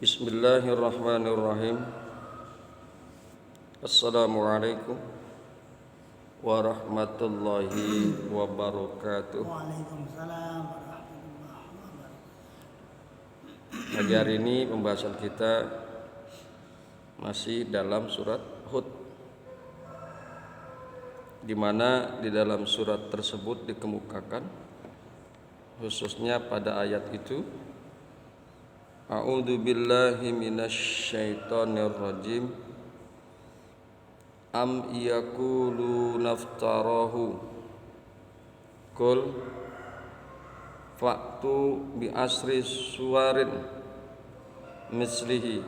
Bismillahirrahmanirrahim. Assalamualaikum warahmatullahi wabarakatuh. Waalaikumsalam warahmatullahi wabarakatuh. Pagi hari ini pembahasan kita masih dalam surat Hud, di mana di dalam surat tersebut dikemukakan khususnya pada ayat itu, A'udzu billahi minasyaitonir rajim. Am yaqulu naftarahu qul fa'tu bi asri suwarin mislihi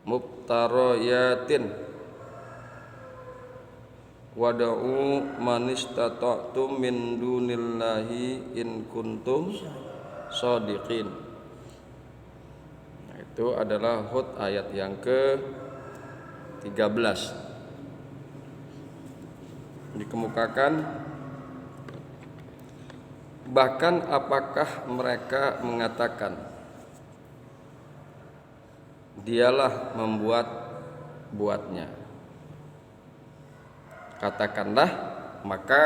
muftariyatin wada'u man istata'tum min dunillahi in kuntum shadiqin. Itu adalah Hud ayat yang ke-13. Dikemukakan, bahkan apakah mereka mengatakan dialah membuat-buatnya. Katakanlah, maka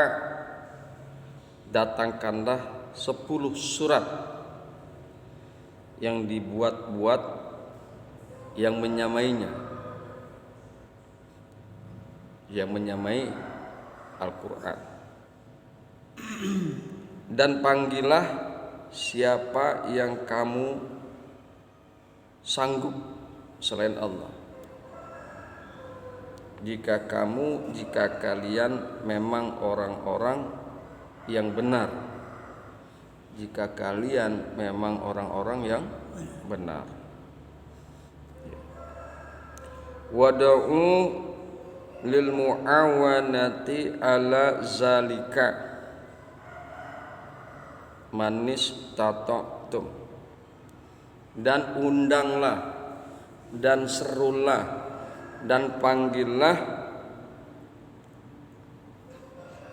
datangkanlah 10 surat yang dibuat-buat yang menyamainya, yang menyamai Al-Quran, dan panggillah siapa yang kamu sanggup selain Allah, jika kalian memang orang-orang yang benar, jika kalian memang orang-orang yang benar. Wada'u lil mu'awanati ala zalika manis tata'tum, dan undanglah dan serulah dan panggillah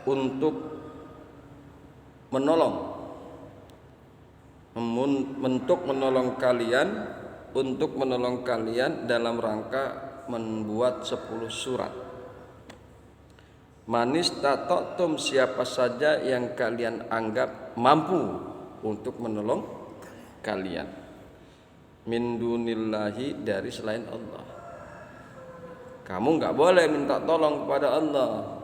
untuk menolong, untuk menolong kalian dalam rangka membuat 10 surat. Manis tata'tum, siapa saja yang kalian anggap mampu untuk menolong kalian, min dunillahi, dari selain Allah. Kamu enggak boleh minta tolong kepada Allah.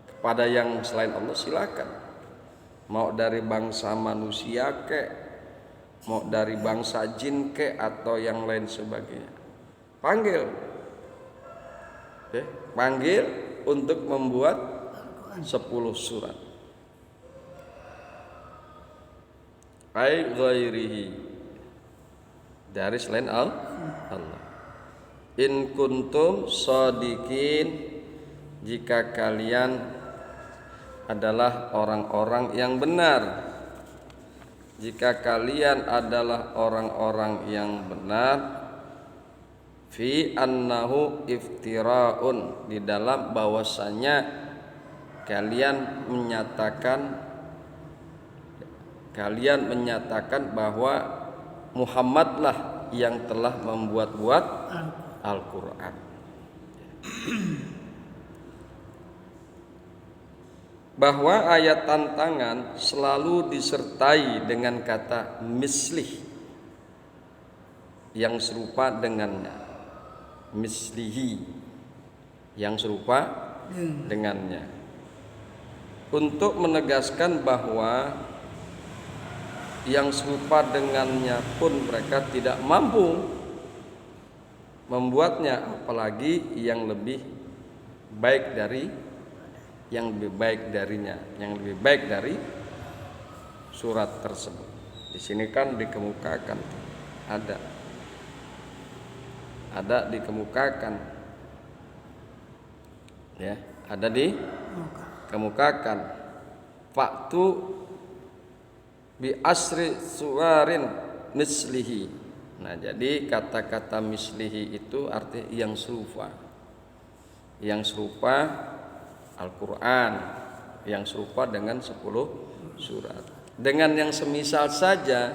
Kepada yang selain Allah silakan. Mau dari bangsa manusia kek, mau dari bangsa jin kek, atau yang lain sebagainya. Panggil, panggil untuk membuat 10 surat. Ai ghairihi, dari selain Allah. In kuntum shadiqin, jika kalian adalah orang-orang yang benar. Jika kalian adalah orang-orang yang benar, fi annahu iftira'un, di dalam bahwasanya kalian menyatakan bahwa Muhammadlah yang telah membuat-buat Al-Quran. Bahwa ayat tantangan selalu disertai dengan kata mislih, yang serupa dengannya, mislihi, yang serupa dengannya, untuk menegaskan bahwa yang serupa dengannya pun mereka tidak mampu membuatnya, apalagi yang lebih baik darinya, yang lebih baik dari surat tersebut. Di sini kan dikemukakan, ada dikemukakan, ya, ada dikemukakan. Faktu bi asri suwarin mislihi. Nah, jadi kata-kata mislihi itu arti yang serupa Al-Quran, yang serupa dengan 10 surat. Dengan yang semisal saja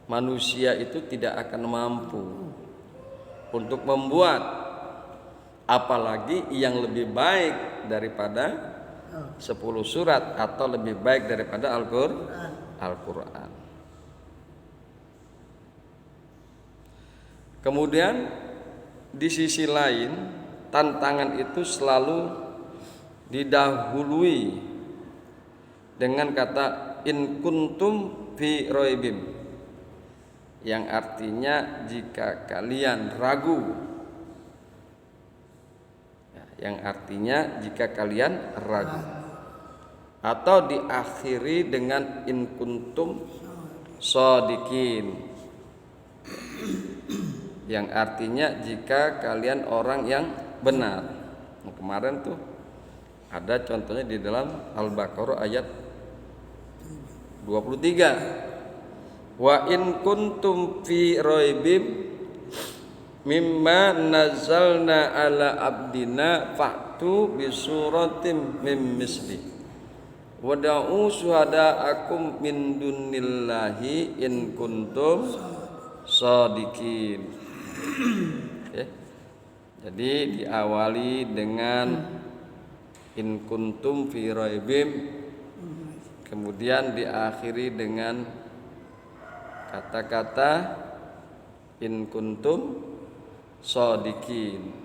manusia itu tidak akan mampu untuk membuat apalagi yang lebih baik daripada 10 surat atau lebih baik daripada Al-Quran. Kemudian di sisi lain tantangan itu selalu didahului dengan kata in kuntum fi roibim, yang artinya jika kalian ragu, yang artinya jika kalian ragu, atau diakhiri dengan in kuntum shodikin, yang artinya jika kalian orang yang benar. Nah, kemarin tuh ada contohnya di dalam Al-Baqarah ayat 23. Wa in kuntum fi raibim mimma nazzalna ala abdina fa'tu bi suratim mim misli wada'u syuhada'akum min dunillahi in kuntum shadiqin. Ya. Jadi diawali dengan in kuntum fi raibim, kemudian diakhiri dengan kata-kata in kuntum shadiqin.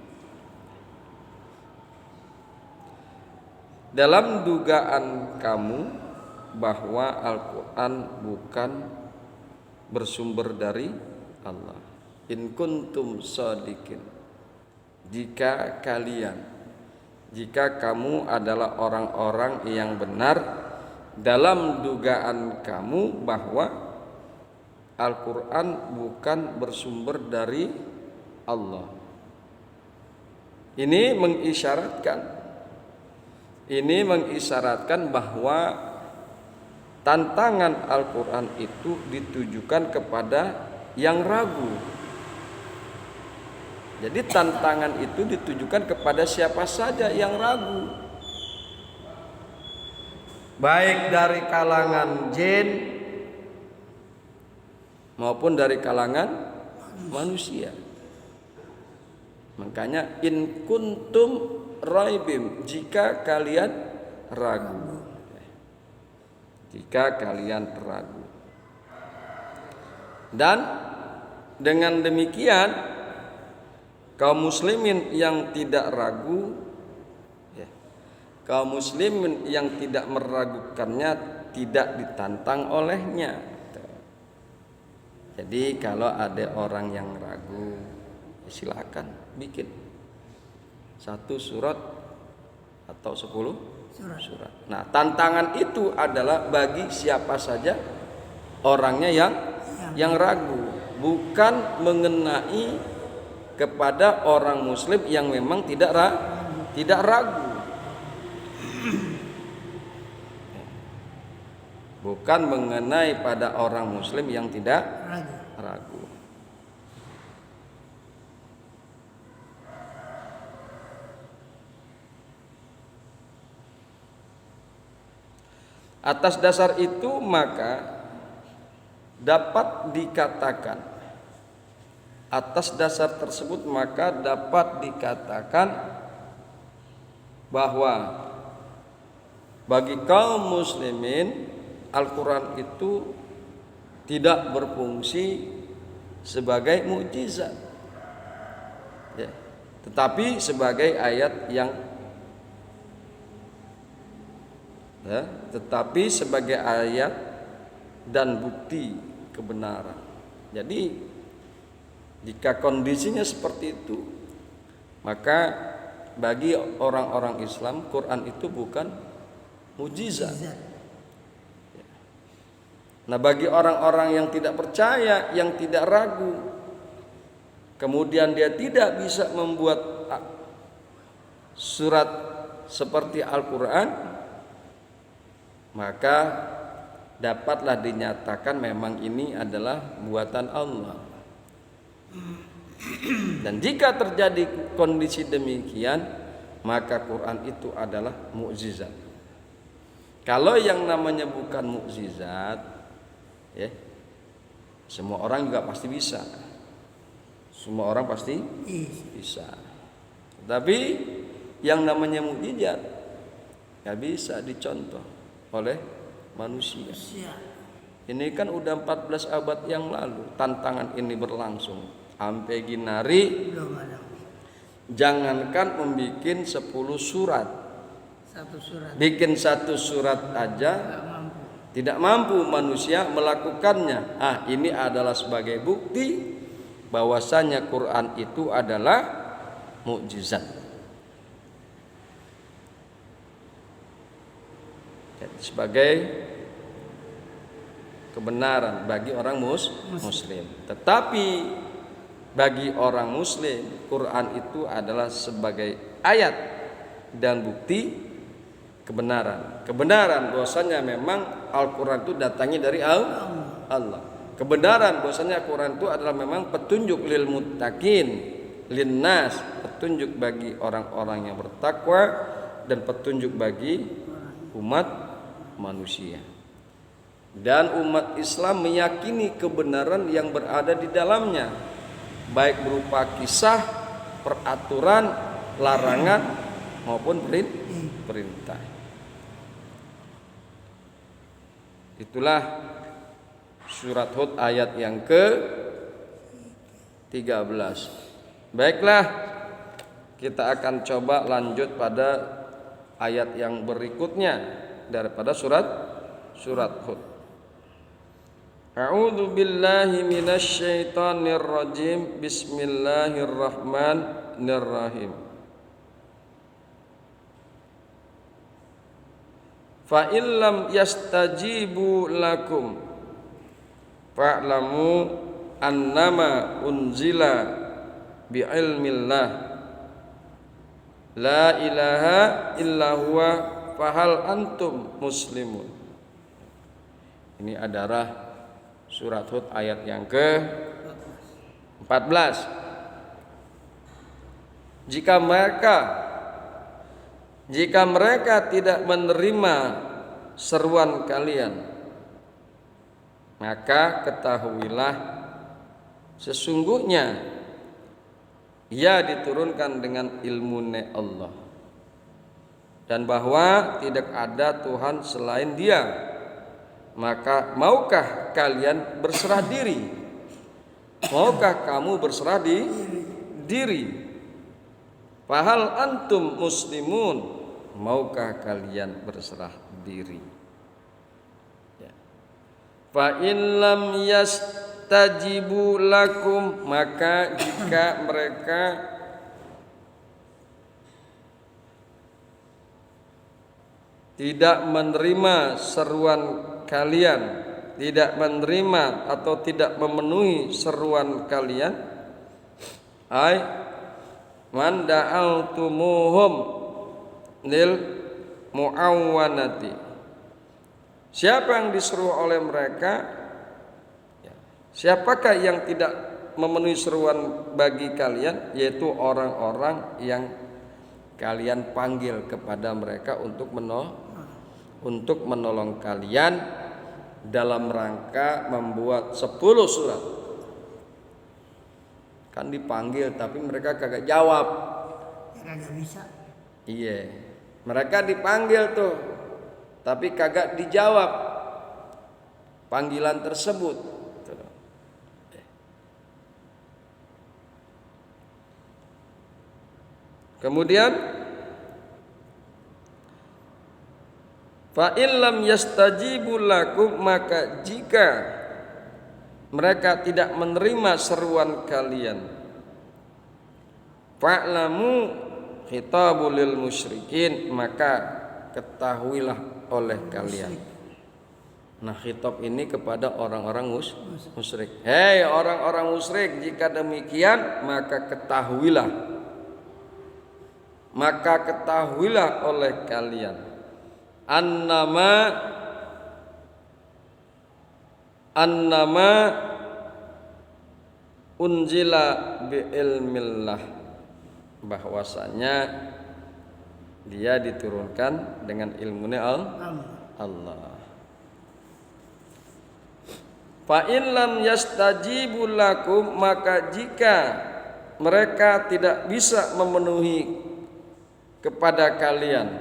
Dalam dugaan kamu bahwa Al-Quran bukan bersumber dari Allah. In kuntum shadiqin, jika kamu adalah orang-orang yang benar dalam dugaan kamu bahwa Al-Quran bukan bersumber dari Allah. Ini mengisyaratkan bahwa tantangan Al-Quran itu ditujukan kepada yang ragu. Jadi tantangan itu ditujukan kepada siapa saja yang ragu, baik dari kalangan jin maupun dari kalangan manusia. Makanya in kuntum raibim, jika kalian ragu. Jika kalian ragu. Dan dengan demikian kaum muslimin yang tidak ragu, kaum muslimin yang tidak meragukannya tidak ditantang olehnya. Jadi kalau ada orang yang ragu, silakan bikin 1 surat atau 10 surat. Nah, tantangan itu adalah bagi siapa saja orangnya yang ragu, bukan mengenai kepada orang muslim yang memang tidak ragu. Bukan mengenai pada orang muslim yang tidak ragu. Atas dasar itu maka dapat dikatakan, atas dasar tersebut maka dapat dikatakan bahwa bagi kaum muslimin Al-Quran itu tidak berfungsi sebagai mukjizat, ya, tetapi sebagai ayat yang tetapi sebagai ayat dan bukti kebenaran. Jadi jika kondisinya seperti itu, maka bagi orang-orang Islam Quran itu bukan mukjizat. Nah, bagi orang-orang yang tidak percaya, yang tidak ragu, kemudian dia tidak bisa membuat surat seperti Al-Quran, maka dapatlah dinyatakan memang ini adalah buatan Allah. Dan jika terjadi kondisi demikian, maka Quran itu adalah mukjizat. Kalau yang namanya bukan mukjizat, ya, Semua orang juga pasti bisa. Semua orang pasti bisa. Tapi yang namanya mukjizat nggak bisa dicontoh oleh manusia. Ini kan udah 14 abad yang lalu tantangan ini berlangsung. Sampai ginari jangankan membikin 10 surat. Bikin satu surat aja tidak mampu manusia melakukannya. Ini adalah sebagai bukti bahwasanya Quran itu adalah mukjizat. Sebagai kebenaran bagi orang muslim. Tetapi bagi orang muslim, Quran itu adalah sebagai ayat dan bukti kebenaran. Kebenaran bahwasanya memang Al-Quran itu datangnya dari Allah. Kebenaran bahwasanya Al-Quran itu adalah memang petunjuk lil muttaqin, linnas, petunjuk bagi orang-orang yang bertakwa dan petunjuk bagi umat manusia. Dan umat Islam meyakini kebenaran yang berada di dalamnya, baik berupa kisah, peraturan, larangan maupun perintah. Itulah surat Hud ayat yang ke-13. Baiklah, kita akan coba lanjut pada ayat yang berikutnya daripada surat Hud. A'udzu billahi minasy syaithanir rajim. Bismillahirrahmanirrahim. Fa illam yastajibu lakum fa'lamu annama unzila bi'ilmillah la ilaha illa huwa fahal antum muslimun. Ini adalah surat Hud ayat yang ke-14. Jika mereka tidak menerima seruan kalian, maka ketahuilah sesungguhnya ia diturunkan dengan ilmu-Nya Allah, dan bahwa tidak ada Tuhan selain Dia. Maka maukah kalian berserah diri? Maukah kamu berserah diri? Fahal antum muslimun? Maukah kalian berserah diri? Fa in lam yastajibu lakum, maka jika mereka tidak menerima seruan kalian, tidak menerima atau tidak memenuhi seruan kalian, ai man da'altumuhum lil muawwanati, siapa yang disuruh oleh mereka, siapakah yang tidak memenuhi seruan bagi kalian, yaitu orang-orang yang kalian panggil kepada mereka untuk menolong kalian dalam rangka membuat 10 surat. Kan dipanggil tapi mereka kagak jawab. Kagak bisa. Iya. Mereka dipanggil tuh, tapi kagak dijawab panggilan tersebut. Kemudian fa illam yastajibu lakum, maka jika mereka tidak menerima seruan kalian, fa'lamu khitabul lil musyrikin, maka ketahuilah oleh kalian. Nah, khitab ini kepada orang-orang musyrik. Hei orang-orang musyrik, jika demikian maka ketahuilah oleh kalian annama unzila bi ilmillah, bahwasanya dia diturunkan dengan ilmunya Allah. Fa in lam yastajibu lakum, maka jika mereka tidak bisa memenuhi kepada kalian,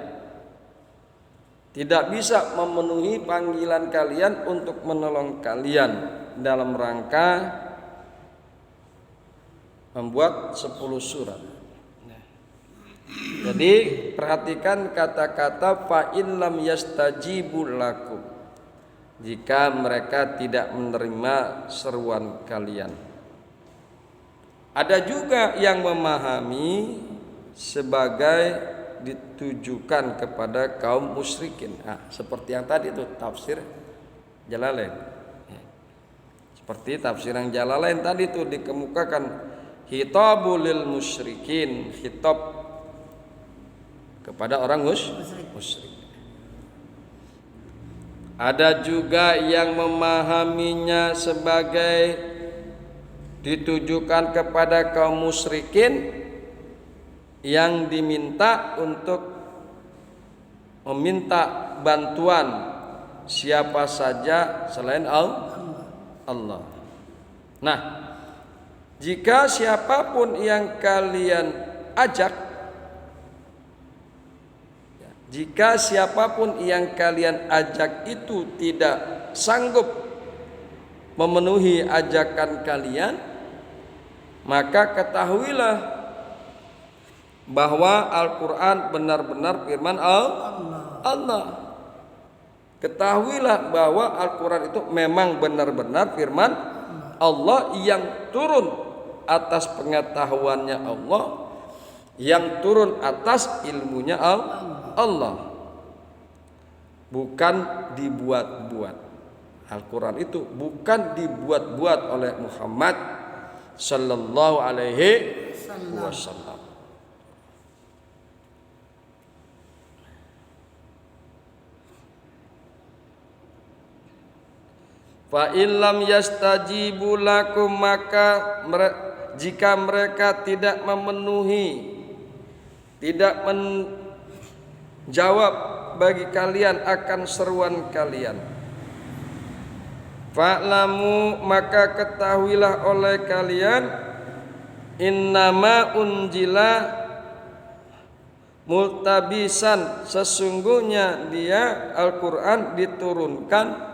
tidak bisa memenuhi panggilan kalian untuk menolong kalian dalam rangka membuat 10 surat. Jadi perhatikan kata-kata fa in lam yastajibu lakum, jika mereka tidak menerima seruan kalian. Ada juga yang memahami sebagai ditujukan kepada kaum musyrikin. Seperti yang tadi itu tafsir Jalalain. Seperti tafsir yang Jalalain tadi itu dikemukakan khitabul lil musyrikin, khitab kepada orang musyrik. Ada juga yang memahaminya sebagai ditujukan kepada kaum musyrikin yang diminta untuk meminta bantuan siapa saja selain Allah. Nah, jika siapapun yang kalian ajak, jika siapapun yang kalian ajak itu tidak sanggup memenuhi ajakan kalian, maka ketahuilah bahwa Al-Quran benar-benar firman Allah. Ketahuilah bahwa Al-Quran itu memang benar-benar firman Allah yang turun atas pengetahuannya Allah, yang turun atas ilmunya Allah, bukan dibuat-buat. Al-Quran itu bukan dibuat-buat oleh Muhammad sallallahu alaihi wasallam. Fa in lam yastajibu lakum, maka jika mereka tidak memenuhi, tidak menjawab bagi kalian akan seruan kalian, fa'lamu, maka ketahuilah oleh kalian, innama unjila multabisan, sesungguhnya dia Al-Quran diturunkan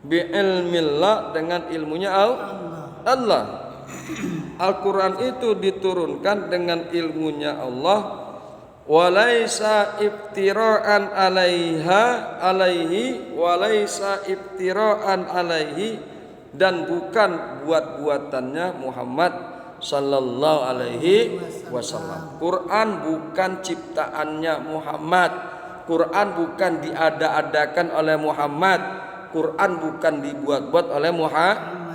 bi'ilmillah, dengan ilmunya Allah. Al-Quran itu diturunkan dengan ilmunya Allah. Walaisa iftira'an alaihi, walaisa iftira'an alaihi, dan bukan buat-buatannya Muhammad sallallahu alaihi wasallam. Quran bukan ciptaannya Muhammad. Quran bukan diada-adakan oleh Muhammad. Quran bukan dibuat-buat oleh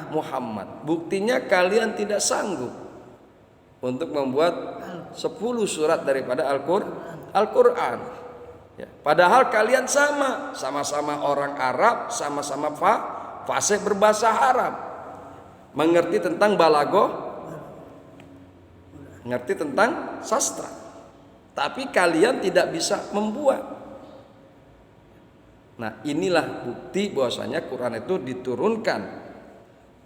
Muhammad. Buktinya kalian tidak sanggup untuk membuat 10 surat daripada Al-Quran. Ya, padahal kalian sama-sama orang Arab, sama-sama fasih berbahasa Arab, mengerti tentang balagoh, mengerti tentang sastra. Tapi kalian tidak bisa membuat. Nah, inilah bukti bahwasanya Quran itu diturunkan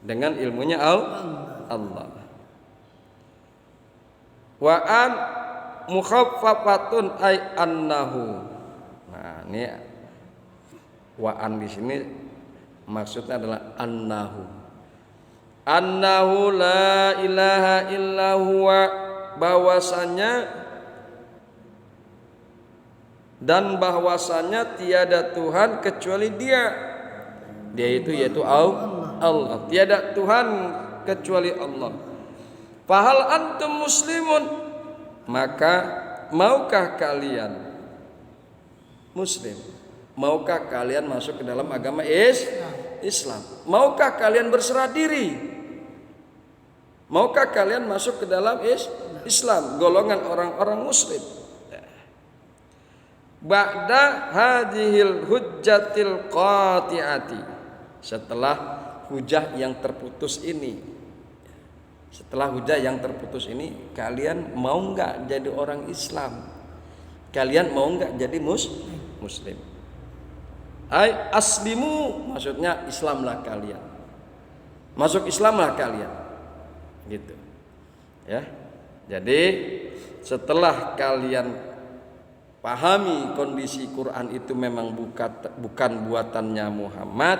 dengan ilmunya Allah. Wa an mukhaffafatun ay annahu. Nah, ini wa an di sini maksudnya adalah annahu. Annahu la ilaha illa huwa, bahwasanya dan bahwasanya tiada Tuhan kecuali Dia. Dia itu yaitu Allah. Tiada Tuhan kecuali Allah. Fahal antum muslimun, maka maukah kalian muslim? Maukah kalian masuk ke dalam agama Islam? Maukah kalian berserah diri? Maukah kalian masuk ke dalam Islam, golongan orang-orang muslim? Ba'da hadhil hujjatil qati'ati, setelah hujah yang terputus ini, kalian mau enggak jadi orang Islam? Kalian mau enggak jadi muslim? Ai aslimu, maksudnya Islamlah kalian. Masuk Islamlah kalian. Gitu. Ya. Jadi setelah kalian pahami kondisi Quran itu memang bukan buatannya Muhammad,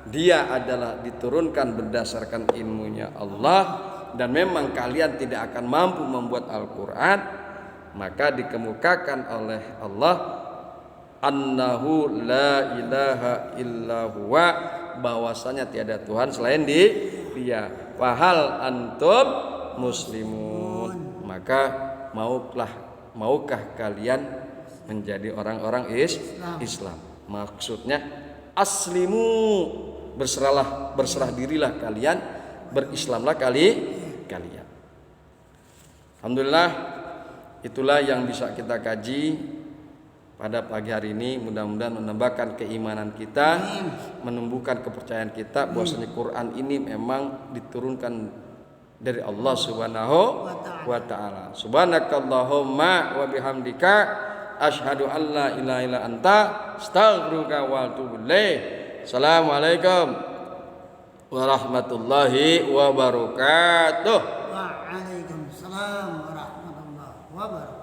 dia adalah diturunkan berdasarkan ilmunya Allah, dan memang kalian tidak akan mampu membuat Al-Quran, maka dikemukakan oleh Allah annahu la ilaha illa huwa, bahwasanya tiada Tuhan selain Dia. Wahal antum muslimun, maka maukah kalian menjadi orang-orang Islam? Maksudnya aslimu, berserah dirilah kalian, berislamlah kalian. Alhamdulillah, itulah yang bisa kita kaji pada pagi hari ini. Mudah-mudahan menambahkan keimanan kita, menumbuhkan kepercayaan kita bahwasanya Quran ini memang diturunkan dari Allah Subhanahu wa taala. Subhanakallahumma wa bihamdika asyhadu an la ilaha illa anta astaghfiruka wa atubu ilaik. Assalamualaikum warahmatullahi wabarakatuh. Waalaikumsalam warahmatullahi wabarakatuh.